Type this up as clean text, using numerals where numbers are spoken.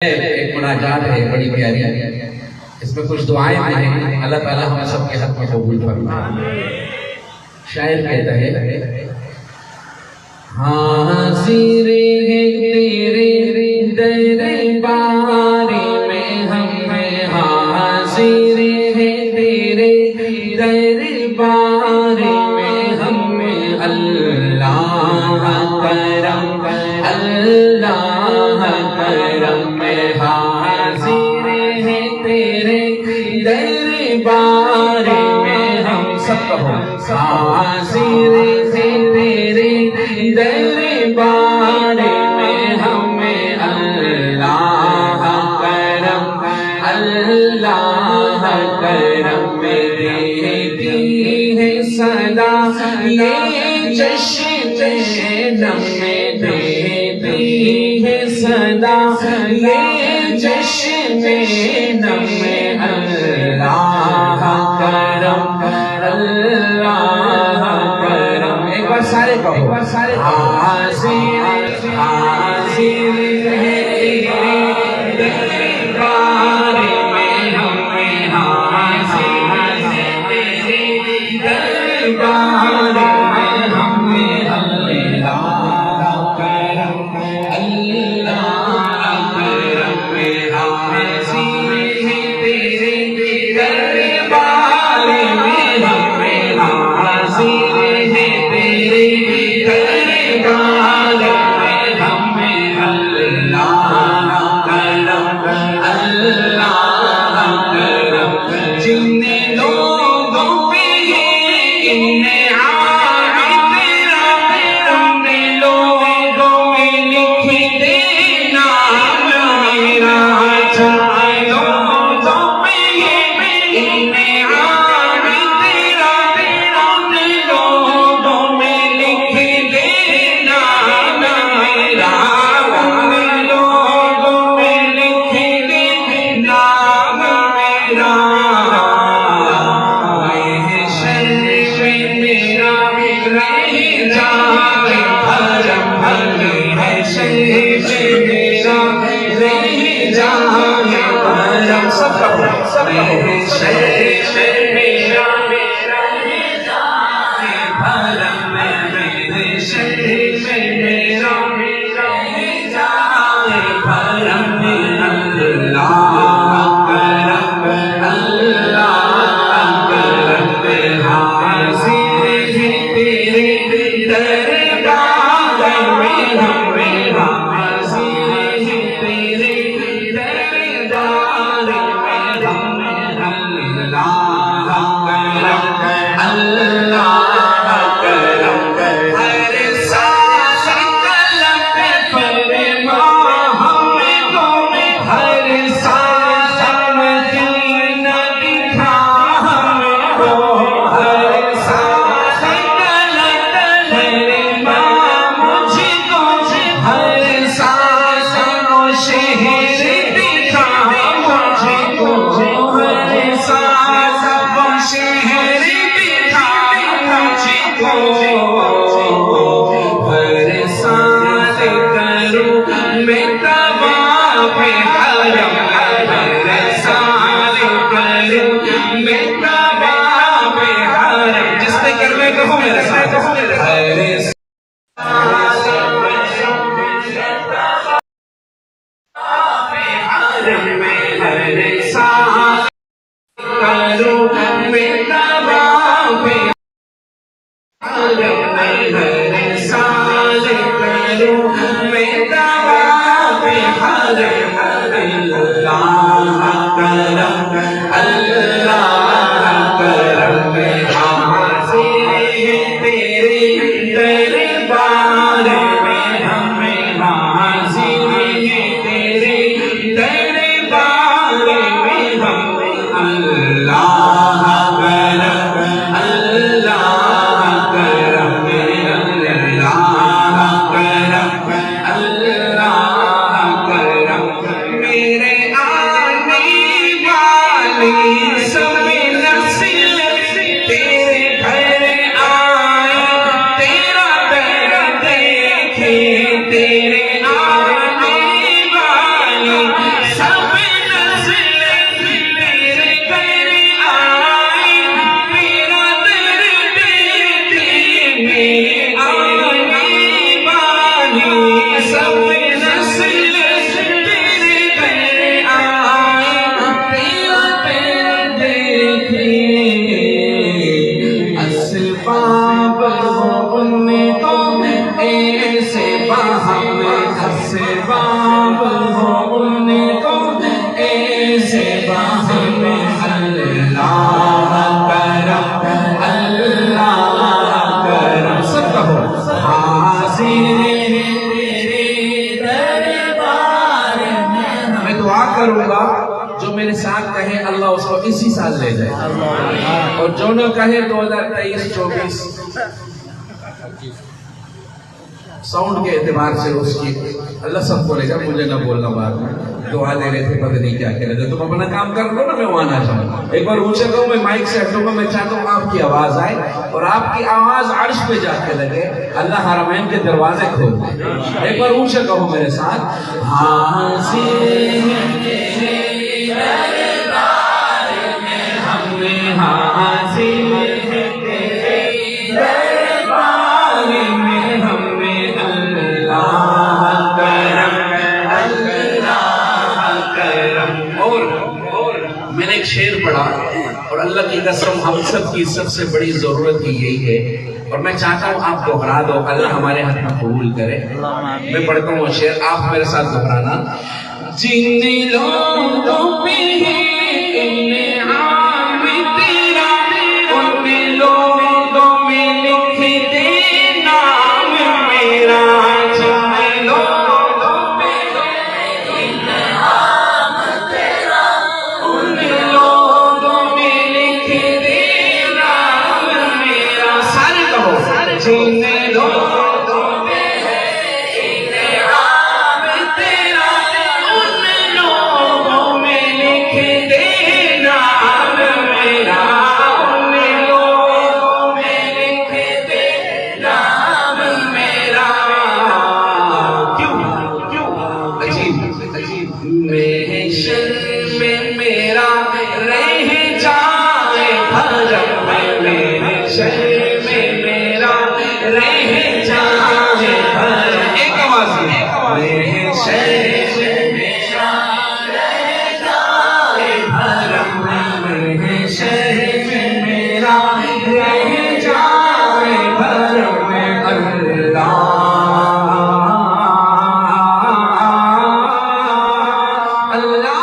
ایک مناجات ہے بڑی پیاری، اس میں کچھ دعائیں بھی ہیں، اللہ تعالیٰ ہم سب کے حق میں قبول فرمائے۔ شاعر کہتا ہے حاضر ہے تیرے دربار میں ہم، حاضر ہے تیرے دربار میں ہم، اللہ کرم اللہ کرم میں حاضر ہے تیرے دربار میں ہم، سب کہو حاضر ہے تیرے دربار میں ہم، اللہ کرم اللہ کرم میں دیتی ہے صدا یہ جشن نم میں دیتی ہے صدا یہ جشن نم میں، اللہ کرم اللہ کرم۔ ایک بار سارے کہو حاضر حاضر ہے تیرے دربار میں ہم، حاضر ہے تیرے دربار میں ہم، اللہ کرم اللہ کرم میں حاضر ہے تیرے دربار میں ہم، حاضر ہے تیرے دربار میں ہم، اللہ کرم اللہ کرم۔ جن لوگوں پہ انعام تیرا، ان لوگوں میں لکھ دے نام میرا، جن لوگوں پہ انعام تیرا، ان لوگوں میں لکھ دے نام میرا، ان لوگوں میں لکھ دے نام میرا۔ میرا رہ جائے بھرم بھر ہے شیش میرا رہ جائے بھرم، سب شیش میرا رہ جائے بھرم، شیش میرا رہ جائے بھرم، اللہ کرم اللہ کرم۔ حاضر ہے تیرے دربار میں ہم، حاضر ہے تیرے دربار میں ہم، اللہ کرم اللہ کرم۔ ہر سانس قلم پہ فرما ہم کو، ہر سانس مدینہ دکھا ہم کو، ہر سانس قلم فرما مجھ کو، ہر سانس و شہر دکھا مجھ کو، ہر سانس و شہر دکھا مجھ کو، ہر سانس کروں میں طواف حرم، ہر سانس کروں میں طواف حرم۔ جس نے کرنا ہے کہو میرے ساتھ، ہر سانس حرم میں، ہر سانس کروں میں طواف حرم میں، ہر سانس کروں میں طواف حرم، اللہ کرم اللہ کرم۔ حاضر ہے تیرے دربار میں ہم، حاضر ہے تیرے دربار میں ہم، اللہ کرم اللہ کرم، اللہ کرم اللہ کرم۔ میرے آنے والی سب نسل تیرے گھر آئے، تیرا در دیکھے، تیرے آنے والی دعا کروں گا جو میرے ساتھ کہے اللہ اس کو اسی سال لے جائے، اور جو نہ کہے 2023-24 ساؤنڈ کے اعتبار سے اس کی اللہ سب کو لے جائے، مجھے نہ بولنا بعد میں دعا دے رہے تھے پتہ نہیں کیا کہہ رہے تھے، تم اپنا کام کر لو نا، میں وہاں نہ جاؤں۔ ایک بار اونچا کہوں، میں مائک سے ہٹوں گا، میں چاہتا ہوں آپ کی آواز آئے اور آپ کی آواز عرش پہ جا کے لگے، اللہ حرمین کے دروازے کھول دے۔ ایک بار اونچا کہوں میرے ساتھ، شعر پڑھا، اور اللہ کی قسم ہم سب کی سب سے بڑی ضرورت ہی یہی ہے، اور میں چاہتا ہوں آپ دہرا دو، اللہ ہمارے ہاتھ میں قبول کرے۔ میں پڑھتا ہوں وہ شعر، آپ میرے ساتھ دہرانا۔ جن لوگوں پہ ہے انعام تیرا، ان لوگوں میں لکھ دے نام میرا، جن لوگوں پہ ہے انعام تیرا، ان لوگوں میں لکھ دے نام میرا۔ سارے کہو، جن لوگوں میں ہے انعام تیرا، ان لوگوں میں لکھ دے نام میرا، ان لوگوں میں لکھ دے نام میرا۔ کیوں عجیب محشر میں میرا رہ جائے حرم میں، محشر میں میرا رہ جائے حرم۔ ایک آواز ہے، محشر میں میرا رہ جائے حرم، محشر میں میرا رہ جائے حرم۔ اللہ